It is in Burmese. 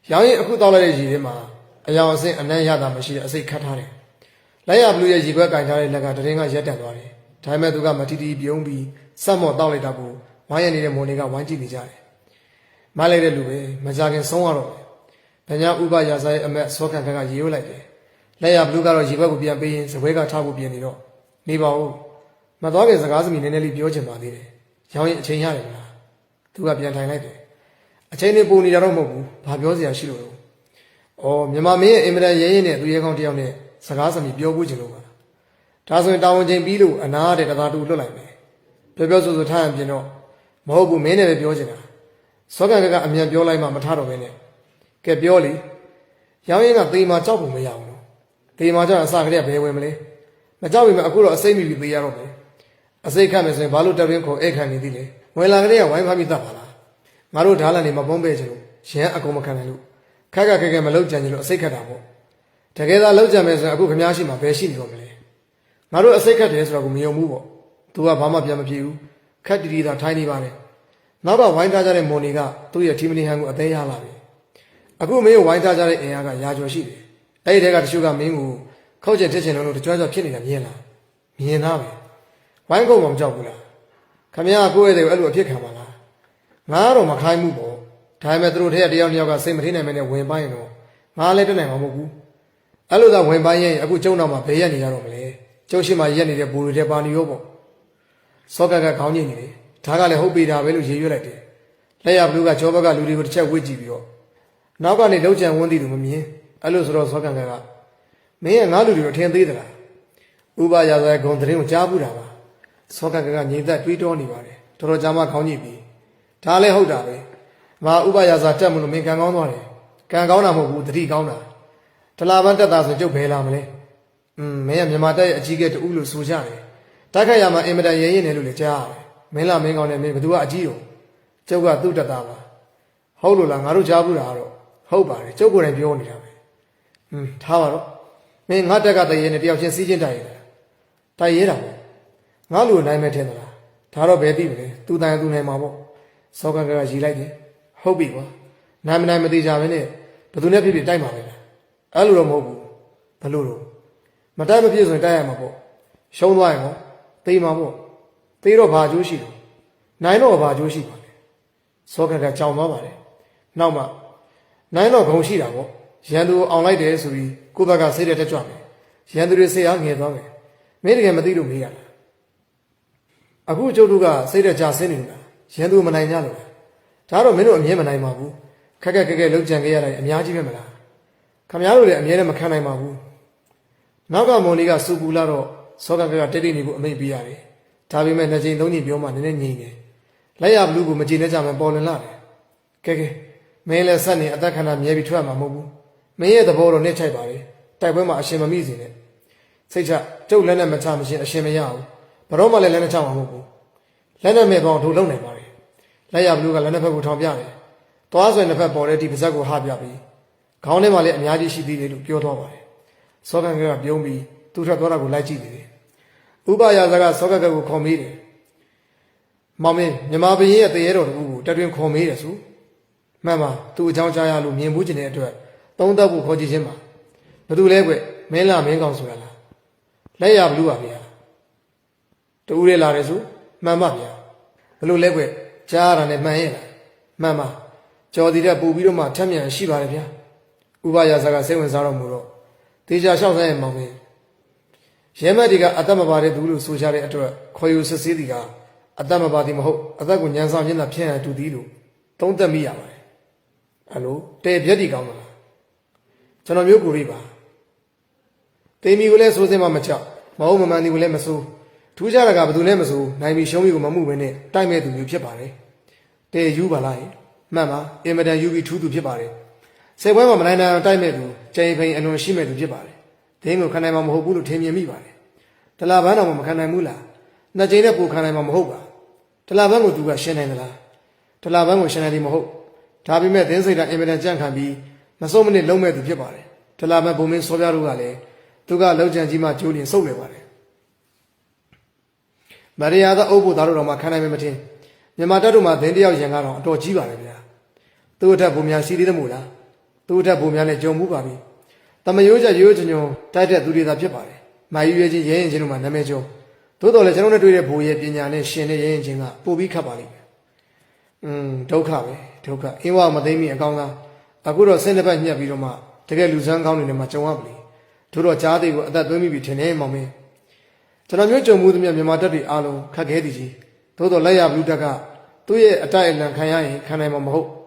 ရောင်းရင်အခုတောက်လိုက်တဲ့ရေထဲမှာအယောင်အဆင့်အနံ့ရတာမရှိတဲ့အစိတ်ခတ်ထားတယ်လက်ရဘလူးရဲ့ရေခွက်ကင်ထားတဲ့လက်ကတရင်ကရက်တန်သွားတယ်ဒါပေမဲ့သူကမတီတီပြုံးပြီးစက်မော့တောက်လိုက်တာကိုဝိုင်းရနေတဲ့မွန်တွေကဝိုင်းကြည့်နေကြတယ်မလိုက်တဲ့လူပဲမကြခင်ဆုံးရတော့တယ်။ညာဥပရာဇာရဲ့အမက်စောခံခန့်ကရေရွတ်လိုက်တယ်။လက်ရဘလူးကတော့ရေဘက်ကိုပြန်ပေးရင်စပွဲကထားဖို့ပြင်နေတော့နေပါဦး။မသွားခင်စကားစမိနည်းနည်းလေးပြောချင်ပါသေးတယ်။ရောင်းရင်အချိန်ရတယ်မလား။သူကပြန်ထိုင်လိုက်တယ်။အချိန်နဲ့ပုံနေတာတော့မဟုတ်ဘူး။ဘာပြောစရာရှိလို့လဲ။အော်မြန်မာမင်းရဲ့အင်မတန်ရဲရဲနဲ့သူရဲကောင်းတယောက်နဲ့စကားစမိပြောဖို့ချင်လို့ပါ။ဒါဆိုရင်တာဝန်ချိန်ပြီးလို့အနားတဲ့တသားတူလွတ်လိုက်မယ်။ပြောဆိုထားရင်ပြင်တော့မဟုတ်ဘူးမင်းနဲ့ပဲပြောချင်တာ။စောခံခန့်ကအမြန်ပြောလိုက်မှမထားတော့ဘဲနဲ့ကဲပြောလေရောင်းရင်ကသေမာကြောက်ဖို့မရအောင်လို့သေမာကြောက်အစကတည်းကဘယ်ဝင်မလဲမကြောက်ပြီမအခုတော့အစိမ့်မိပြီးသေရတော့မယ်အစိတ်ခတ်မယ်ဆိုရင်ဘာလို့တက်ရင်းခေါ်ဧခံနေသေးလဲဝင်လာကလေးကဝိုင်းဖမ်းပြီးတတ်ပါလားငါတို့ဓာတ်လန်နေမပုံးပဲချင်လို့ရန်အကုန်မခံနိုင်လို့ခက်ခက်မလောက်ကြံချင်လို့အစိတ်ခတ်တာပေါ့တကယ်သာလောက်ကြံမယ်ဆိုရင်အခုခမားရှိမှာဘယ်ရှိနေတော့မလဲငါတို့အစိတ်ခတ်တယ်ဆိုတော့ကိုမယုံဘူးပေါ့သူကဘာမှပြန်မပြေဘူးခက်တီတီသာထိုင်းနေပါနဲ့နောက်တော့ဝိုင်းထားကြတဲ့မွန်တွေကသူ့ရဲ့ထီမနီဟန်ကိုအသေးရလာပြီအခုမင်းကိုဝိုင်းထားကြတဲ့အင်အားကရာကျော်ရှိတယ်အဲ့ဒီတည်းကတချို့ကမင်းကိုခောက်ကျက်တစ်ချင်လုံးလို့တကြွကြွဖြစ်နေတာမြင်လားမြင်သားပဲဝိုင်းကုန်မှမကြောက်ဘူးလားခမရကိုယ့်ရဲ့တဲ့အဲ့လိုအဖြစ်ခံပါလားငါကတော့မခိုင်းဘူးပေါ့ဒါပေမဲ့သူတို့ထဲကတယောက်ကစိတ်မထိနိုင်မနဲ့ဝင်ပိုင်းရင်တော့ငါလည်းတက်နိုင်မှာမဟုတ်ဘူးအဲ့လိုသာဝင်ပိုင်းရင်အခုကျုံတော့မှဘယ်ရက်နေရတော့မလဲကျုံရှိမှရက်နေတဲ့ဘူတွေထဲပါနေရောပေါ့စောကခေါင်းညိနေတယ်ဒါကလည်းဟုတ်ပြီဒါပဲလို့ရေရွက်လိုက်တယ်လက်ရဘလူးကကြောဘက်ကလူတွေကိုတစ်ချက်ဝစ်ကြည့်ပြီးတော့နောက်ကနေလှုပ်ကြံဝန်းသည်သူမမြင်အဲ့လိုဆိုတော့စောကန်ကမင်းရဲ့ငါလူတွေကိုထင်သေးသလားဥပရာဇာဂုံသတင်းကိုကြားဘူးတာပါစောကန်ကငြိမ်သက်တွေးတောနေပါတယ်တော်တော်ကြာမှခေါင်းညိပြီးဒါလည်းဟုတ်တာပဲငါဥပရာဇာတက်မလို့မင်းကံကောင်းသွားတယ်ကံကောင်းတာမဟုတ်ဘူးတတိကောင်းတာတလာပန်းတက်တာဆိုကျုပ်ဘယ်လာမလဲမင်းကမြန်မာတက်ရဲ့အကြီးကဲတူလို့ဆိုကြတယ်တိုက်ခိုက်ရမှာအင်မတန်ရဲရဲနေလို့လည်းကြားရတယ်မင်းလာမင်းကောင်းနဲ့မင်းဘသူကအကြီးရောကျုပ်ကသူ့တက်တာပါဟုတ်လို့လားငါတို့ကြားဘူးတာတော့ဟုတ်ပါတယ်ကျုပ်ကိုယ်တိုင်ပြောနေတာပဲထားပါတော့မင်းငါတက်ကတရေနဲ့တယောက်ချင်းစီးချင်းတိုက်ရတာတိုက်ရဲတာပေါ့ငါလူနိုင်မဲ့ထင်သလားဒါတော့ဘယ်သိမလဲသူတိုင်သူနိုင်မှာပေါ့စောကကရီလိုက်တယ်ဟုတ်ပြီကွာနိုင်မနိုင်မသိကြဘဲနဲ့ဘသူနဲ့ဖြစ်ဖြစ်တိုက်မှာပဲလားအဲ့လိုတော့မဟုတ်ဘူးဘလို့တော့မတိုက်မဖြစ်ဆိုရင်တိုက်ရမှာပေါ့ရှုံးသွားရင်ဟောသိမှာပေါ့သိတော့ဘာအကျိုးရှိတယ်နိုင်တော့ဘာအကျိုးရှိပါလဲစောကကြောင်သွားပါတယ်နောက်မှနိုင်တော့ဂုံရှိတာပေါ့ရန်သူအောင်လိုက်တယ်ဆိုပြီးကိုယ့်ဘက်ကစိတ်တက်ကြွမယ်ရန်သူတွေစိတ်အားငယ်သွားမယ်မင်းတကယ်မသိလို့မေးရလားအခုကျုပ်တို့ကစိတ်တက်ကြဆင်းနေလားရန်သူမနိုင်ကြလို့ဒါတော့မင်းတို့အမြဲမနိုင်ပါဘူးခက်ခက်လှုပ်ကြံခဲ့ရတာအများကြီးပဲမလားခမများတို့လည်းအမြဲတမ်းမခံနိုင်ပါဘူးနောက်ကမွန်လေးကစူပူလာတော့စောကတိတ်နေဖို့အမိန့်ပေးရတယ်ဒါပေမဲ့နှစ်ချိန်သုံးချိန်ပြောမှနည်းနည်းငြိမ်တယ်လက်ရဘလူးကိုမကြည့်နဲ့ကြမယ်ပေါ်လွင်လာတယ်ကဲမင်းလည်းဆက်နေအသက်ခန္ဓာမြဲပြီးထွက်မှာမဟုတ်ဘူးမင်းရဲ့သဘောတော့နှိမ့်ချိုက်ပါလေတိုက်ပွဲမှာအရှင်မမိစေနဲ့စိတ်ချကျုပ်လက်နဲ့မချမရှင်အရှင်မရဘူးဘရောမှလည်းလက်နဲ့ချမှာမဟုတ်ဘူးလက်နဲ့မဲ့ပေါင်းထိုးလုံးနိုင်ပါလေလက်ရဘလူးကလက်နဲ့ဖက်ကိုထောင်ပြတယ်သွားဆွဲနှစ်ဖက်ပေါ်တဲ့ဒီပါဇက်ကိုဟပြပြီးခေါင်းထဲမှာလည်းအများကြီးရှိသေးတယ်လို့ပြောသွားပါတယ်စောကန်ကပြုံးပြီးသူ့ထွက်သွားတာကိုလိုက်ကြည့်နေတယ်ဥပရာဇာကစောကကိုခေါ်မေးတယ်မောင်မင်းမြမဘရင်ရဲ့တရေတော်တူကိုတက်တွင်ခေါ်မေးတယ်ဆိုမှန်ပါသူအကြောင်းကြားရလို့မြင်မှုကျင်တဲ့အတွက်သုံးသက်ဖို့ခေါ်ကြည့်ခြင်းပါဘသူလဲကွမင်းလာမင်းကောင်းဆိုတာလားလက်ရဘလူးပါဗျာတူရဲလာတယ်ဆိုမှန်ပါဗျာဘလို့လဲကွကြားရတာနဲ့မှန်ရဲ့လားမှန်ပါကြော်တည်တဲ့ပူပြီးတော့မှထက်မြန်ရှိပါတယ်ဗျာဥပရာဇာကစိတ်ဝင်စားတော့မူတော့တေချာလျှောက်ဆိုင်ရဲ့မောင်မင်းရဲမက်တွေကအသက်မပါတဲ့သူလို့ဆိုကြတဲ့အတွက်ခေါ်ယူစစ်ဆေးသည်ကအသက်မပါသည်မဟုတ်အသက်ကိုညံဆောင်ခြင်းသာဖြစ်ရတူသည်လို့သုံးသက်မိရပါတယ်အဲ့လိုတဲပြက်တီကောင်းမလားကျွန်တော်မျိုးကိုရိပါတေမီကိုလည်းစိုးစင်းမှမချမဟုတ်မမှန်သည်ကိုလည်းမစိုးထူးခြားတာကဘယ်သူနဲ့မစိုးနိုင်ပြီးရှုံးပြီးကိုမမှုပဲနဲ့တိုက်မဲ့သူမျိုးဖြစ်ပါတယ်တဲယူပါလားမှန်ပါအင်မတန်ယူပြီးထူးသူဖြစ်ပါတယ်စေပွဲမှာမနိုင်နိုင်တိုက်မဲ့သူကျိန်ဖိန်အလွန်ရှိမဲ့သူဖြစ်ပါတယ်ဒင်းကိုခံနိုင်မှာမဟုတ်ဘူးလို့ထင်မြင်မိပါတယ်တလာပန်းတော်မှာမခံနိုင်ဘူးလားနှစ်ကြိမ်နဲ့ပူခံနိုင်မှာမဟုတ်ပါတလာပန်းကိုသူကရှင်းနိုင်သလားတလာပန်းကိုရှင်းနိုင်တယ်မဟုတ်ဒါပေမဲ့သင်းစိတ်ကအင်မတန်ကြန့်ခံပြီးမစုံမနစ်လုံးမဲ့သူဖြစ်ပါတယ်တလာပန်းဘုံမင်းစောပြတို့ကလည်းသူကလောက်ကြံကြီးမှကျိုးလင်စုပ်နေပါတယ်မရိယာသာအုပ်ဖို့သားတို့တော်မှခံနိုင်မယ်မထင်မြန်မာတပ်တို့မှာသင်းတယောက်ရန်ကတော့အတော်ကြီးပါတယ်ဗျာသူ့အထက်ဘုံများရှိသေးတယ်မို့လား သူ့ထက်ပုံများနဲ့ကြုံမှုပါပြီတမယိုးချက်ရိုးချွန်ချွန်တိုက်တဲ့သူတွေသာဖြစ်ပါတယ်မာယူရဲချင်းရဲရင်ချင်းတို့မှာနာမည်ကျော်သို့တော်လည်းကျွန်တော်တို့တွေ့တဲ့ဘိုးရဲ့ပညာနဲ့ရှင်တဲ့ရဲရင်ချင်းကပိုပြီးခတ်ပါလိမ့်မယ်ဒုက္ခပဲဒုက္ခအင်းဝမသိမ့်မီအကောင်းသားအခုတော့ဆင်းတစ်ပတ်ညှက်ပြီးတော့မှတကယ်လူစမ်းကောင်းတွေနဲ့မှကြုံရပါလိမ့်တို့တော့ကြားသေးကိုအသက်သွင်းမိပြီထင်တယ်မောင်မင်းကျွန်တော်မျိုးကြုံမှုသမျှမြန်မာတပ်တွေအားလုံးခက်ခဲသည်ကြီးသို့တော်လက်ရဘလူးတက်ကသူ့ရဲ့အတိုက်အလံခံရရင်ခံနိုင်မှာမဟုတ်